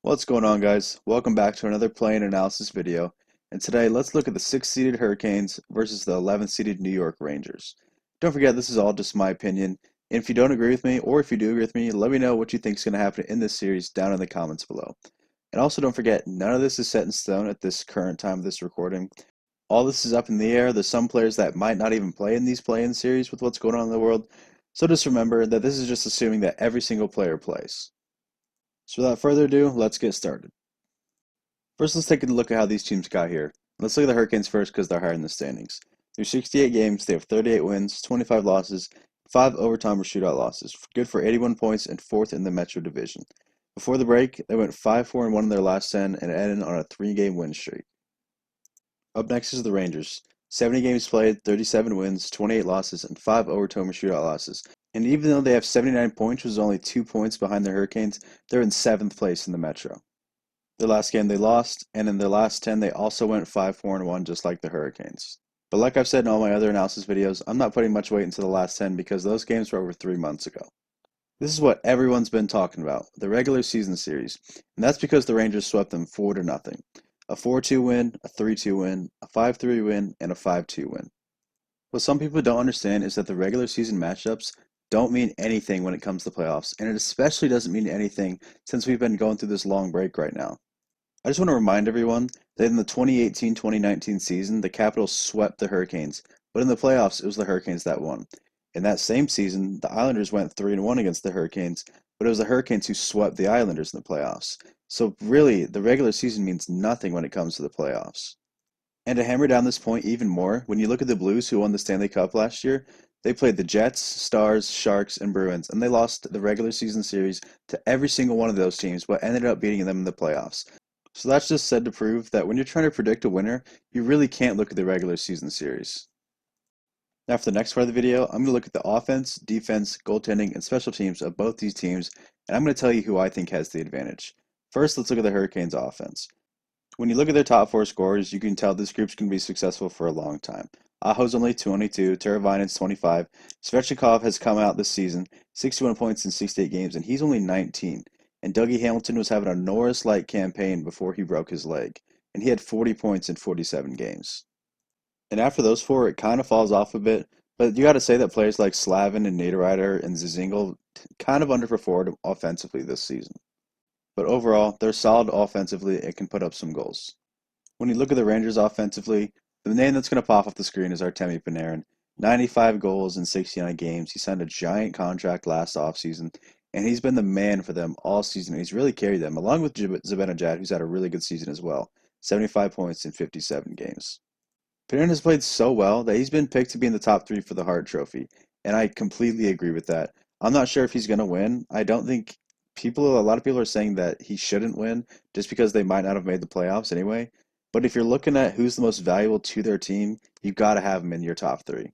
What's going on, guys? Welcome back to another play and analysis video. And today, let's look at the 6th-seeded Hurricanes versus the 11th-seeded New York Rangers. Don't forget, this is all just my opinion. And if you don't agree with me, or if you do agree with me, let me know what you think is going to happen in this series down in the comments below. And also, don't forget, none of this is set in stone at this current time of this recording. All this is up in the air. There's some players that might not even play in these play-in series with what's going on in the world. So just remember that this is just assuming that every single player plays. So without further ado, let's get started. First, let's take a look at how these teams got here. Let's look at the Hurricanes first because they're higher in the standings. Through 68 games, they have 38 wins, 25 losses, 5 overtime or shootout losses, good for 81 points and 4th in the Metro Division. Before the break, they went 5-4-1 in their last 10 and ended on a 3-game win streak. Up next is the Rangers. 70 games played, 37 wins, 28 losses, and 5 overtime or shootout losses. And even though they have 79 points, which is only 2 points behind the Hurricanes, they're in 7th place in the Metro. Their last game they lost, and in their last 10 they also went 5-4-1 just like the Hurricanes. But like I've said in all my other analysis videos, I'm not putting much weight into the last 10 because those games were over 3 months ago. This is what everyone's been talking about, the regular season series, and that's because the Rangers swept them 4-0. A 4-2 win, a 3-2 win, a 5-3 win, and a 5-2 win. What some people don't understand is that the regular season matchups don't mean anything when it comes to playoffs, and it especially doesn't mean anything since we've been going through this long break right now. I just want to remind everyone that in the 2018-2019 season, the Capitals swept the Hurricanes, but in the playoffs, it was the Hurricanes that won. In that same season, the Islanders went 3-1 against the Hurricanes, but it was the Hurricanes who swept the Islanders in the playoffs. So really, the regular season means nothing when it comes to the playoffs. And to hammer down this point even more, when you look at the Blues who won the Stanley Cup last year, they played the Jets, Stars, Sharks, and Bruins, and they lost the regular season series to every single one of those teams, but ended up beating them in the playoffs. So that's just said to prove that when you're trying to predict a winner, you really can't look at the regular season series. Now for the next part of the video, I'm going to look at the offense, defense, goaltending, and special teams of both these teams, and I'm going to tell you who I think has the advantage. First, let's look at the Hurricanes offense. When you look at their top 4 scorers, you can tell this group's going to be successful for a long time. Aho's only 22, Teravainen's 25, Svechnikov has come out this season, 61 points in 68 games, and he's only 19. And Dougie Hamilton was having a Norris-like campaign before he broke his leg, and he had 40 points in 47 games. And after those 4, it kind of falls off a bit, but you got to say that players like Slavin and Niederreiter and Dzingel kind of underperformed offensively this season. But overall, they're solid offensively and can put up some goals. When you look at the Rangers offensively, the name that's going to pop off the screen is Artemi Panarin. 95 goals in 69 games. He signed a giant contract last offseason, and he's been the man for them all season. He's really carried them, along with Zibanejad, who's had a really good season as well. 75 points in 57 games. Panarin has played so well that he's been picked to be in the top 3 for the Hart Trophy, and I completely agree with that. I'm not sure if he's going to win. I don't think a lot of people are saying that he shouldn't win just because they might not have made the playoffs anyway. But if you're looking at who's the most valuable to their team, you've got to have him in your top 3.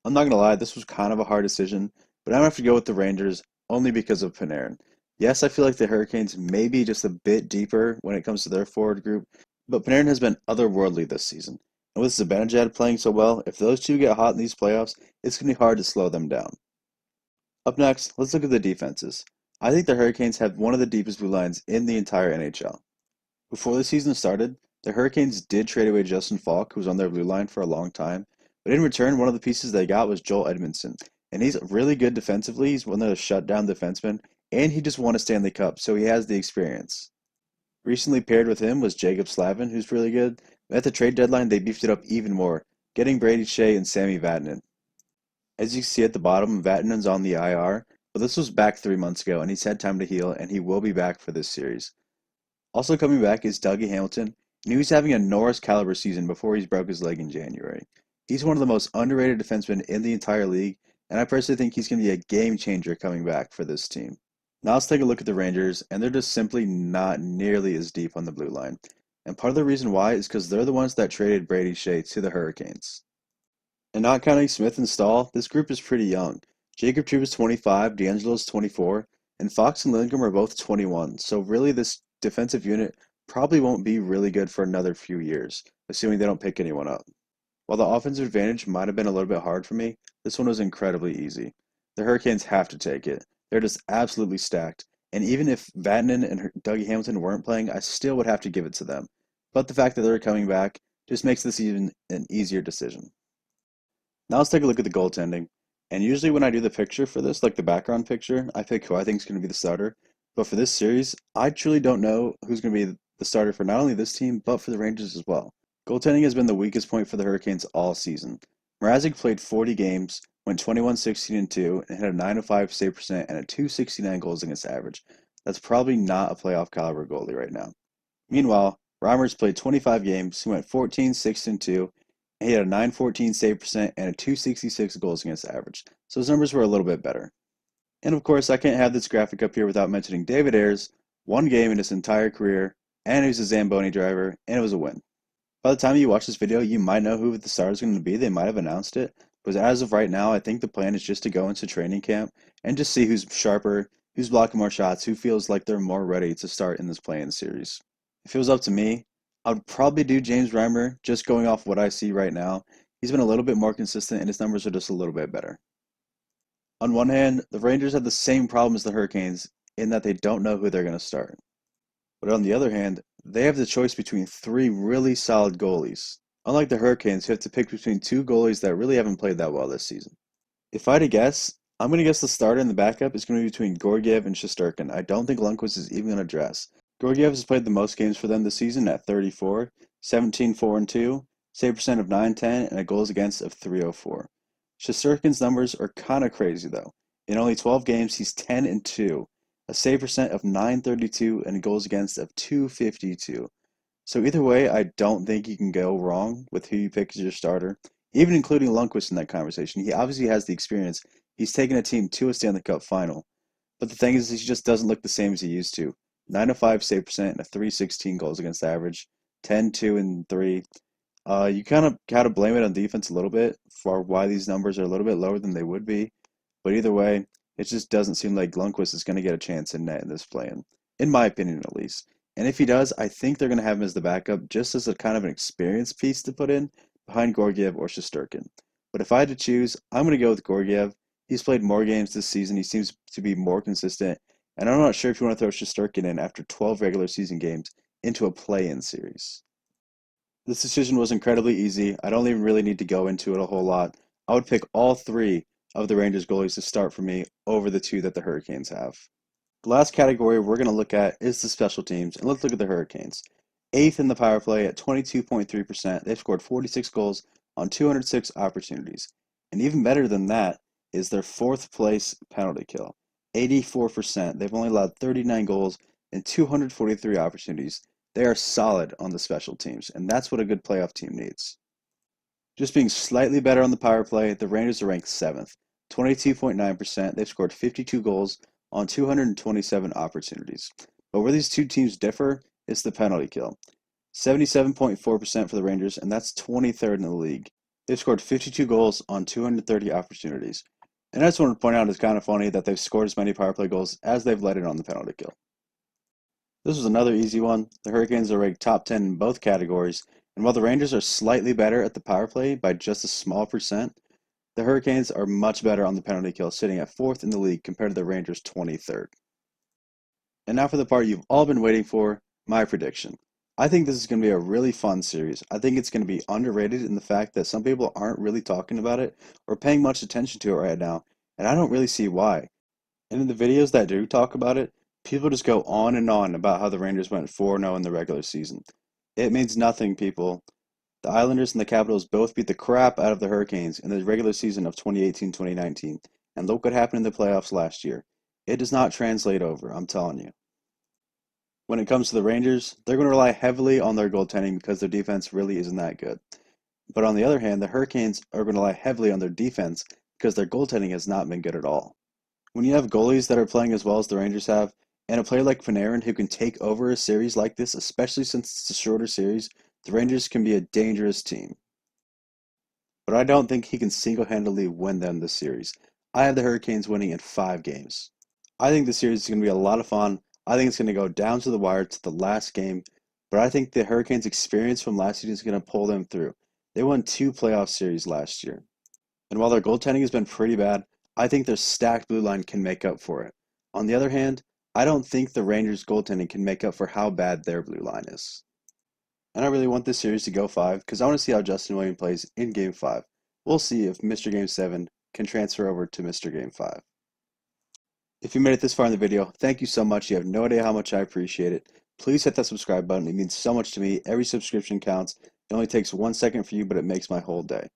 I'm not going to lie, this was kind of a hard decision, but I'm going to have to go with the Rangers only because of Panarin. Yes, I feel like the Hurricanes may be just a bit deeper when it comes to their forward group, but Panarin has been otherworldly this season. And with Zibanejad playing so well, if those two get hot in these playoffs, it's going to be hard to slow them down. Up next, let's look at the defenses. I think the Hurricanes have one of the deepest blue lines in the entire NHL. Before the season started, the Hurricanes did trade away Justin Falk, who was on their blue line for a long time, but in return, one of the pieces they got was Joel Edmondson, and he's really good defensively. He's one of those shutdown defensemen, and he just won a Stanley Cup, so he has the experience. Recently paired with him was Jacob Slavin, who's really good. At the trade deadline, they beefed it up even more, getting Brady Shea and Sami Vatanen. As you can see at the bottom, Vatanen's on the IR, but this was back 3 months ago, and he's had time to heal, and he will be back for this series. Also coming back is Dougie Hamilton, and he was having a Norris caliber season before he broke his leg in January. He's one of the most underrated defensemen in the entire league, and I personally think he's going to be a game changer coming back for this team. Now let's take a look at the Rangers, and they're just simply not nearly as deep on the blue line. And part of the reason why is because they're the ones that traded Brady Shea to the Hurricanes. And not counting Smith and Stahl, this group is pretty young. Jacob Trouba is 25, D'Angelo's 24, and Fox and Lindgren are both 21. So really this defensive unit probably won't be really good for another few years, assuming they don't pick anyone up. While the offensive advantage might have been a little bit hard for me, this one was incredibly easy. The Hurricanes have to take it. They're just absolutely stacked. And even if Vatanen and Dougie Hamilton weren't playing, I still would have to give it to them. But the fact that they're coming back just makes this even an easier decision. Now let's take a look at the goaltending. And usually when I do the picture for this, like the background picture, I pick who I think is going to be the starter. But for this series, I truly don't know who's going to be the starter for not only this team, but for the Rangers as well. Goaltending has been the weakest point for the Hurricanes all season. Mrazek played 40 games, went 21-16-2, and had a 905 save percent and a 269 goals against average. That's probably not a playoff caliber goalie right now. Meanwhile, Reimers played 25 games, he went 14-6-2, and he had a 914 save percent and a 266 goals against average. So his numbers were a little bit better. And of course, I can't have this graphic up here without mentioning David Ayres, one game in his entire career, and he was a Zamboni driver, and it was a win. By the time you watch this video, you might know who the starter is going to be. They might have announced it. But as of right now, I think the plan is just to go into training camp and just see who's sharper, who's blocking more shots, who feels like they're more ready to start in this play-in series. If it was up to me, I would probably do James Reimer, just going off what I see right now. He's been a little bit more consistent, and his numbers are just a little bit better. On one hand, the Rangers have the same problem as the Hurricanes in that they don't know who they're going to start. But on the other hand, they have the choice between three really solid goalies. Unlike the Hurricanes, who have to pick between two goalies that really haven't played that well this season. If I had to guess, I'm going to guess the starter and the backup is going to be between Georgiev and Shesterkin. I don't think Lundqvist is even going to dress. Georgiev has played the most games for them this season at 34, 17-4-2, save percent of 910, and a goals against of 304. Shesterkin's numbers are kind of crazy though. In only 12 games, he's 10-2, a save percent of 932, and a goals against of 252. So either way, I don't think you can go wrong with who you pick as your starter, even including Lundqvist in that conversation. He obviously has the experience. He's taken a team to a Stanley Cup final. But the thing is, he just doesn't look the same as he used to. 905 save percent and a 316 goals against average, 10-2-3. You kind of gotta blame it on defense a little bit for why these numbers are a little bit lower than they would be. But either way, it just doesn't seem like Lundqvist is going to get a chance in net in this play-in my opinion at least. And if he does, I think they're going to have him as the backup just as a kind of an experience piece to put in behind Georgiev or Shesterkin. But if I had to choose, I'm going to go with Georgiev. He's played more games this season. He seems to be more consistent. And I'm not sure if you want to throw Shesterkin in after 12 regular season games into a play-in series. This decision was incredibly easy. I don't even really need to go into it a whole lot. I would pick all three of the Rangers goalies to start for me over the two that the Hurricanes have. The last category we're going to look at is the special teams, and let's look at the Hurricanes. Eighth in the power play at 22.3%. They've scored 46 goals on 206 opportunities. And even better than that is their fourth place penalty kill, 84%. They've only allowed 39 goals in 243 opportunities. They are solid on the special teams, and that's what a good playoff team needs. Just being slightly better on the power play, the Rangers are ranked 7th, 22.9%. They've scored 52 goals on 227 opportunities. But where these two teams differ is the penalty kill. 77.4% for the Rangers, and that's 23rd in the league. They've scored 52 goals on 230 opportunities. And I just want to point out it's kind of funny that they've scored as many power play goals as they've let in on the penalty kill. This was another easy one. The Hurricanes are ranked top 10 in both categories, and while the Rangers are slightly better at the power play by just a small percent, the Hurricanes are much better on the penalty kill, sitting at 4th in the league compared to the Rangers' 23rd. And now for the part you've all been waiting for, my prediction. I think this is going to be a really fun series. I think it's going to be underrated in the fact that some people aren't really talking about it or paying much attention to it right now, and I don't really see why. And in the videos that do talk about it, people just go on and on about how the Rangers went 4-0 in the regular season. It means nothing, people. The Islanders and the Capitals both beat the crap out of the Hurricanes in the regular season of 2018-2019, and look what happened in the playoffs last year. It does not translate over, I'm telling you. When it comes to the Rangers, they're going to rely heavily on their goaltending because their defense really isn't that good. But on the other hand, the Hurricanes are going to rely heavily on their defense because their goaltending has not been good at all. When you have goalies that are playing as well as the Rangers have, and a player like Panarin who can take over a series like this, especially since it's a shorter series, the Rangers can be a dangerous team. But I don't think he can single-handedly win them this series. I have the Hurricanes winning in 5 games. I think the series is going to be a lot of fun. I think it's going to go down to the wire to the last game, but I think the Hurricanes' experience from last season is going to pull them through. They won 2 playoff series last year. And while their goaltending has been pretty bad, I think their stacked blue line can make up for it. On the other hand, I don't think the Rangers goaltending can make up for how bad their blue line is. And I really want this series to go 5 because I want to see how Justin Williams plays in Game 5. We'll see if Mr. Game 7 can transfer over to Mr. Game 5. If you made it this far in the video, thank you so much. You have no idea how much I appreciate it. Please hit that subscribe button. It means so much to me. Every subscription counts. It only takes 1 second for you, but it makes my whole day.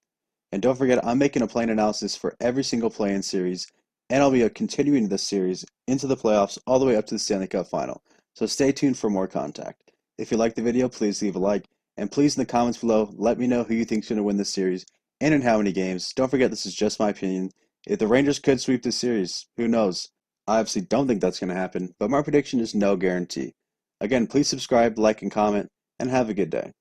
And don't forget, I'm making a play analysis for every single play-in series, and I'll be continuing this series into the playoffs all the way up to the Stanley Cup Final. So stay tuned for more contact. If you liked the video, please leave a like, and please in the comments below, let me know who you think is going to win this series and in how many games. Don't forget, this is just my opinion. If the Rangers could sweep this series, who knows? I obviously don't think that's going to happen, but my prediction is no guarantee. Again, please subscribe, like, and comment, and have a good day.